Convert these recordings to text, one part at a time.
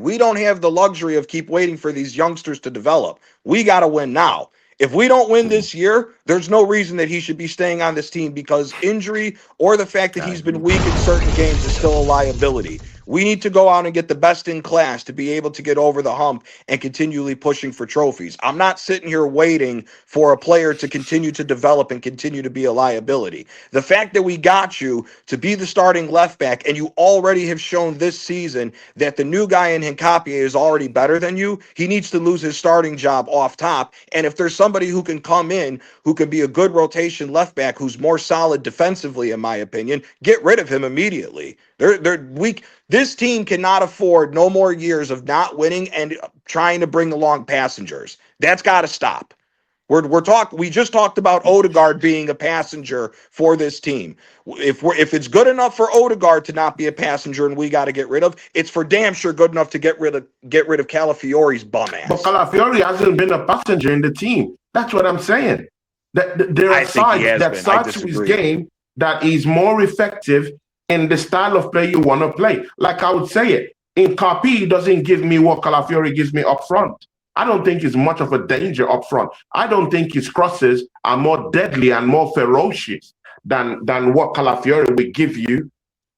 We don't have the luxury of keep waiting for these youngsters to develop. We got to win now. If we don't win this year, there's no reason that he should be staying on this team because injury or the fact that he's been weak in certain games is still a liability. We need to go out and get the best in class to be able to get over the hump and continually pushing for trophies. I'm not sitting here waiting for a player to continue to develop and continue to be a liability. The fact that we got you to be the starting left back and you already have shown this season that the new guy in Hincapié is already better than you, he needs to lose his starting job off top. And if there's somebody who can come in who can be a good rotation left back who's more solid defensively, in my opinion, get rid of him immediately. They're weak. This team cannot afford no more years of not winning and trying to bring along passengers. That's got to stop. We just talked about Odegaard being a passenger for this team. If it's good enough for Odegaard to not be a passenger and we got to get rid of, it's for damn sure good enough to get rid of Calafiori's bum ass. But Calafiori hasn't been a passenger in the team. That's what I'm saying. There are sides to his game that is more effective in the style of play you want to play. Like I would say it, Hincapié doesn't give me what Calafiori gives me up front. I don't think it's much of a danger up front. I don't think his crosses are more deadly and more ferocious than what Calafiori will give you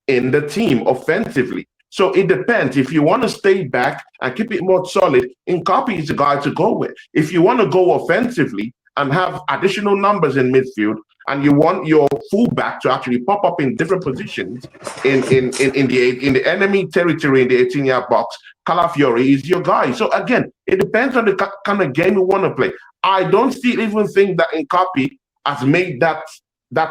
in the team offensively. So it depends. If you want to stay back and keep it more solid, Hincapié is the guy to go with. If you want to go offensively and have additional numbers in midfield, and you want your fullback to actually pop up in different positions in the enemy territory in the 18-yard box, Calafiori is your guy. So again, it depends on the kind of game you want to play. I don't still even think that Hincapié has made that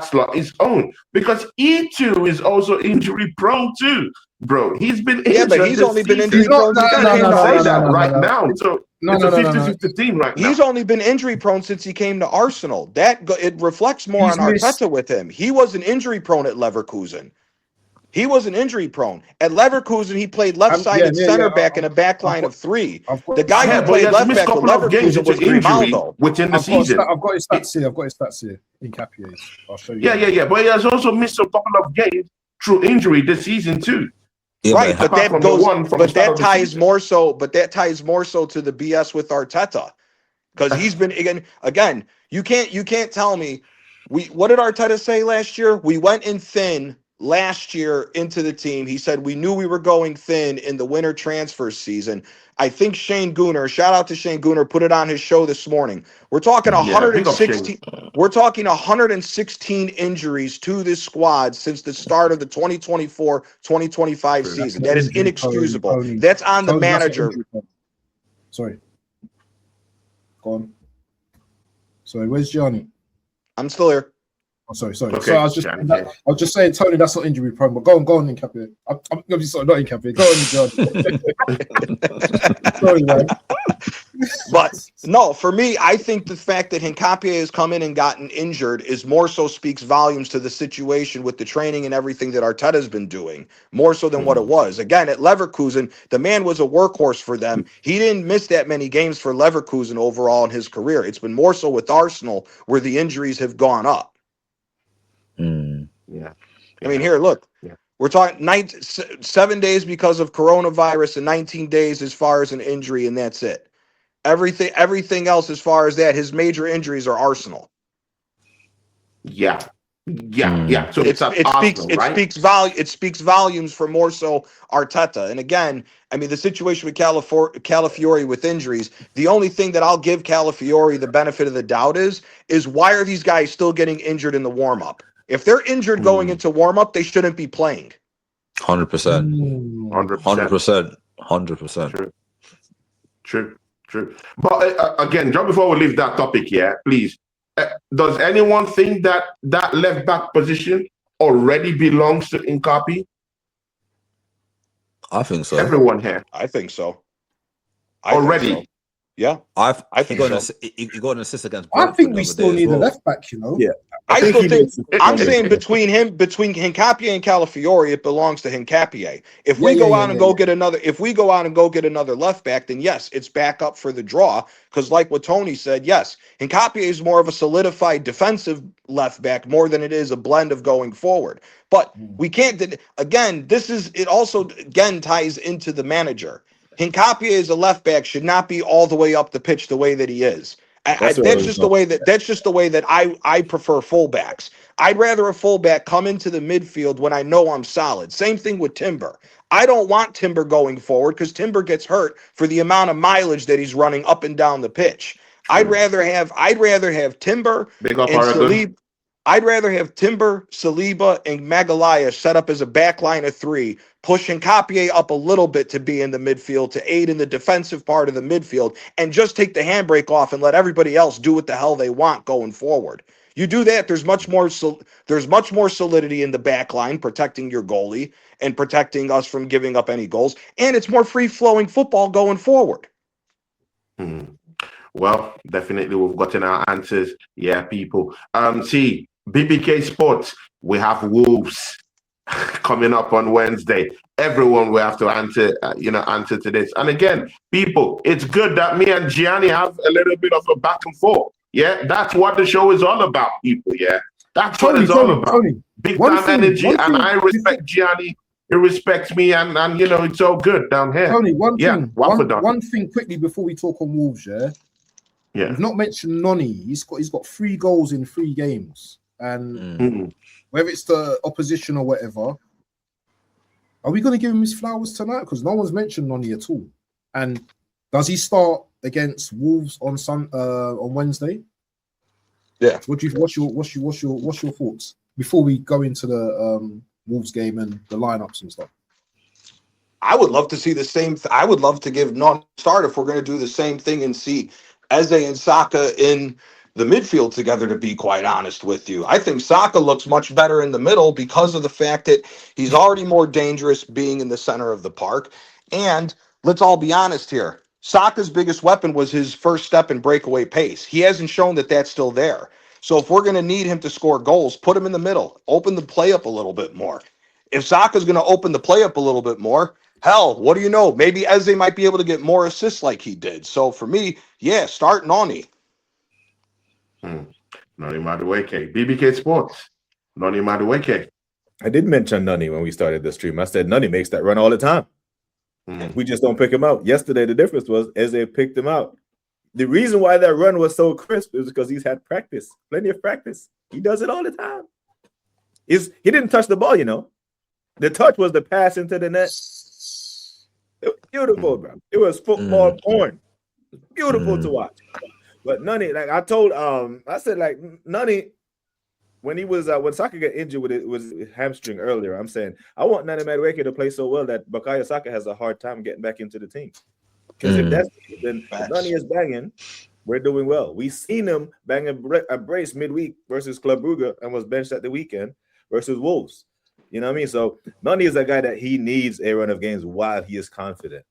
slot his own, because he too is also injury prone too, bro. He's been injured. Yeah, but he's only been injury prone. Right now. So it's a 50-50 team right now. He's only been injury prone since he came to Arsenal. It reflects more on Arteta with him. He wasn't injury prone at Leverkusen. He wasn't injury prone. At Leverkusen, he played left-sided center back in a back line of three. The guy who played left back at Leverkusen was Grimaldo. Within the season. I've got his stats here. Hincapié. I'll show you. Yeah. But he has also missed a couple of games through injury this season too. Yeah, right, but that ties more so to the BS with Arteta, because he's been again. You can't tell me what did Arteta say last year? We went in thin last year into the team. He said we knew we were going thin in the winter transfer season. I think Shane Gooner, shout out to Shane Gooner, put it on his show this morning. We're talking 116. We're talking 116 injuries to this squad since the start of the 2024-2025 season. That is inexcusable. That's on the manager. Sorry. Go on. Sorry, where's Johnny? I'm still here. Oh, sorry. Okay. So I was just saying, Tony, that's not injury prone, but go on, Hincapié. I'm sorry, not Hincapié. Go on, John. Sorry, man. But no, for me, I think the fact that Hincapié has come in and gotten injured is more so speaks volumes to the situation with the training and everything that Arteta's been doing, more so than what it was. Again, at Leverkusen, the man was a workhorse for them. He didn't miss that many games for Leverkusen overall in his career. It's been more so with Arsenal where the injuries have gone up. Yeah. I mean, here, look. Yeah. We're talking 7 days because of coronavirus and 19 days as far as an injury, and that's it. Everything else as far as that, his major injuries are Arsenal. Yeah. So it speaks volumes for more so Arteta. And again, I mean, the situation with Calafiori with injuries, the only thing that I'll give Calafiori the benefit of the doubt is why are these guys still getting injured in the warm-up? If they're injured going into warm-up, they shouldn't be playing. 100%. 100%. True. But again, just before we leave that topic here, please, does anyone think that left back position already belongs to Hincapié? I think so. Everyone here. I think so. Already. Yeah, I think he got an assist against. I think we still need a left back. Yeah, I'm saying between Hincapié and Calafiori, it belongs to Hincapié. If we go out and go get another left back, then yes, it's back up for the draw. Because like what Tony said, yes, Hincapié is more of a solidified defensive left back more than it is a blend of going forward. But we can't. Again, it also ties into the manager. Hincapie as a left back should not be all the way up the pitch the way that he is. That's just the way that I prefer fullbacks. I'd rather a fullback come into the midfield when I know I'm solid. Same thing with Timber. I don't want Timber going forward because Timber gets hurt for the amount of mileage that he's running up and down the pitch. I'd rather have Timber and Saliba. I'd rather have Timber, Saliba, and Magalhaes set up as a back line of 3, pushing Hincapie up a little bit to be in the midfield to aid in the defensive part of the midfield, and just take the handbrake off and let everybody else do what the hell they want going forward. You do that, there's much more solidity in the back line, protecting your goalie and protecting us from giving up any goals, and it's more free-flowing football going forward. Well, definitely we've gotten our answers. Yeah, people. See, BBK Sports, we have Wolves coming up on Wednesday. Everyone will have to answer to this. And again, people, it's good that me and Gianni have a little bit of a back and forth. Yeah, that's what the show is all about, people. Yeah, that's what it's all about. Big time energy, and I respect Gianni. He respects me, and it's all good down here. Tony, one thing quickly before we talk on Wolves. Yeah, we've not mentioned Noni. He's got 3 goals in 3 games, and whether it's the opposition or whatever, are we going to give him his flowers tonight? Because no one's mentioned Noni at all. And does he start against Wolves on Wednesday? Yeah. What's your thoughts before we go into the Wolves game and the lineups and stuff? I would love to see the same. I would love to give Noni a start if we're going to do the same thing and see Eze and Saka in the midfield together, to be quite honest with you. I think Saka looks much better in the middle because of the fact that he's already more dangerous being in the center of the park. And let's all be honest here. Saka's biggest weapon was his first step and breakaway pace. He hasn't shown that that's still there. So if we're going to need him to score goals, put him in the middle. Open the play up a little bit more. If Saka's going to open the play up a little bit more, hell, what do you know? Maybe Eze might be able to get more assists like he did. So for me, yeah, start Noni. Noni Madueke. BBK Sports. Noni Madueke. I did mention Noni when we started the stream. I said Noni makes that run all the time. We just don't pick him out. Yesterday, the difference was Eze picked him out. The reason why that run was so crisp is because he's had practice, plenty of practice. He does it all the time. He didn't touch the ball, The touch was the pass into the net. It was beautiful, bro. It was football porn. Beautiful to watch. But Noni, like I told, I said like Noni, when he was when Saka got injured with his hamstring earlier, I'm saying I want Noni Madueke to play so well that Bukayo Saka has a hard time getting back into the team. Because if that's then Noni is banging, we're doing well. We seen him bang a brace midweek versus Club Brugge and was benched at the weekend versus Wolves. You know what I mean? So Noni is a guy that he needs a run of games while he is confident.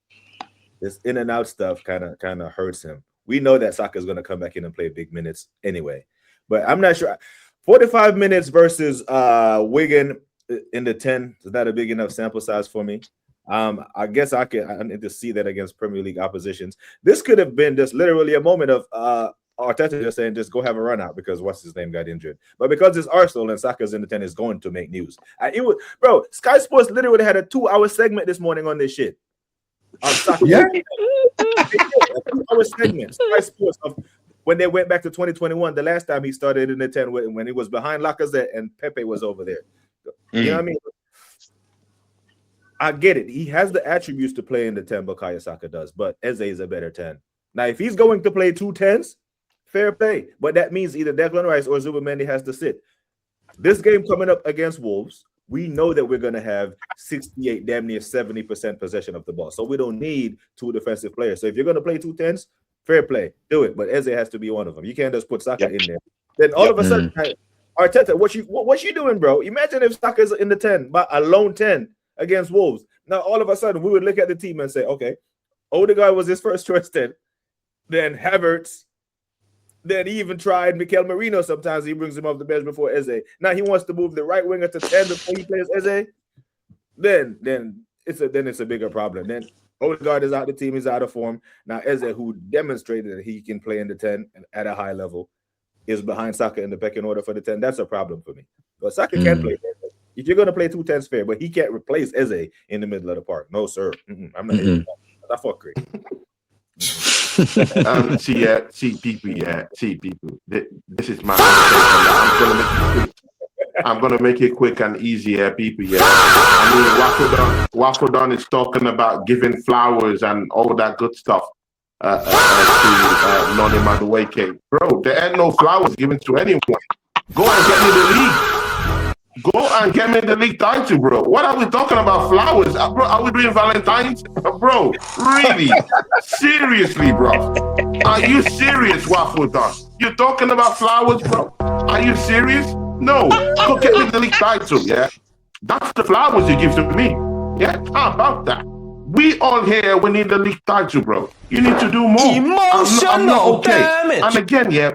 This in and out stuff kind of hurts him. We know that Saka is going to come back in and play big minutes anyway. But I'm not sure. 45 minutes versus Wigan in the 10 is not a big enough sample size for me. I guess I need to see that against Premier League oppositions. This could have been just literally a moment of Arteta just saying, just go have a run out because what's his name got injured. But because it's Arsenal and Saka's in the 10, is going to make news. Bro, Sky Sports literally had a 2-hour segment this morning on this shit. Yeah. A 2-hour segment. Sky Sports of when they went back to 2021, the last time he started in the 10 when he was behind Lacazette and Pepe was over there. You know what I mean? I get it. He has the attributes to play in the 10, Bukayo Saka does, but Eze is a better 10. Now, if he's going to play 2 10s, fair play. But that means either Declan Rice or Zubimendi has to sit. This game coming up against Wolves, we know that we're going to have 68, damn near 70% possession of the ball. So we don't need 2 defensive players. So if you're going to play 2 10s, fair play. Do it. But Eze has to be one of them. You can't just put Saka in there. Then all of a sudden, Arteta, what you doing, bro? Imagine if Saka's in the 10, but a lone 10 against Wolves. Now, all of a sudden, we would look at the team and say, okay, Odegaard was his first choice 10. Then Havertz. Then he even tried Mikel Merino. Sometimes he brings him off the bench before Eze. Now he wants to move the right winger to 10 before he plays Eze. Then it's a bigger problem. Then Odegaard is out the team. He's out of form. Now Eze, who demonstrated that he can play in the 10 at a high level, is behind Saka in the pecking order for the 10. That's a problem for me. But Saka can play. If you're going to play 2 10s, fair, but he can't replace Eze in the middle of the park. No, sir. I'm not. That fuckery. See people. This is my. I'm gonna make it quick and easy here, people. Yeah, I mean, Waffledon is talking about giving flowers and all that good stuff to Noni Madueke. Bro, there ain't no flowers given to anyone. Go and get me the league. Go and get me the league title, bro. What are we talking about? Flowers, bro? Are we doing Valentine's, bro? Really? Seriously, bro? Are you serious, Waffledon? You're talking about flowers, bro? Are you serious? No, go get me the league title, yeah? That's the flowers you give to me. Yeah, how about that? We all here, we need the league title, bro. You need to do more. Emotional I'm not okay. damage. And again, yeah,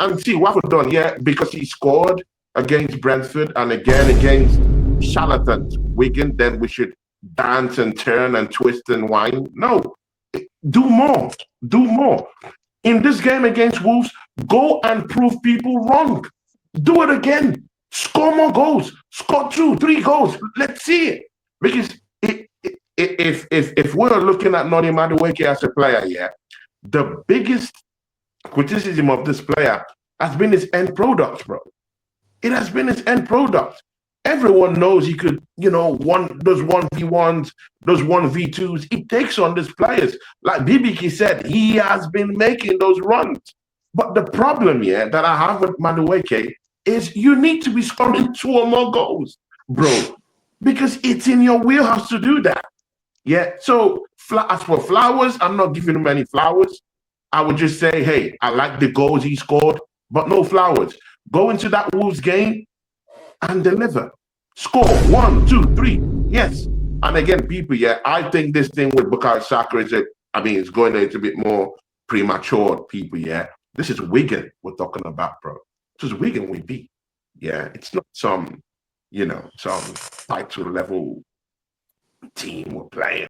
and see what we've done, yeah, because he scored against Brentford and again against charlatans, Wigan, then we should dance and turn and twist and whine. No, do more. Do more. In this game against Wolves, go and prove people wrong. Do it again. Score more goals. Score 2, 3 goals. Let's see it. Because if we're looking at Noni Madueke as a player, yeah, the biggest criticism of this player has been his end product, bro. It has been his end product. Everyone knows he could, those 1v1s, those 1v2s. He takes on these players. Like Bibiki said, he has been making those runs. But the problem, yeah, that I have with Madueke is you need to be scoring 2 or more goals, bro, because it's in your wheelhouse to do that. Yeah. So as for flowers, I'm not giving him any flowers. I would just say, hey, I like the goals he scored, but no flowers. Go into that Wolves game and deliver. Score 1, 2, 3. Yes. And again, people, yeah, I think this thing with Bukayo Saka it's going a little bit more premature, people, yeah. This is Wigan we're talking about, bro. This is Wigan we beat. Yeah, it's not some title level team we're playing.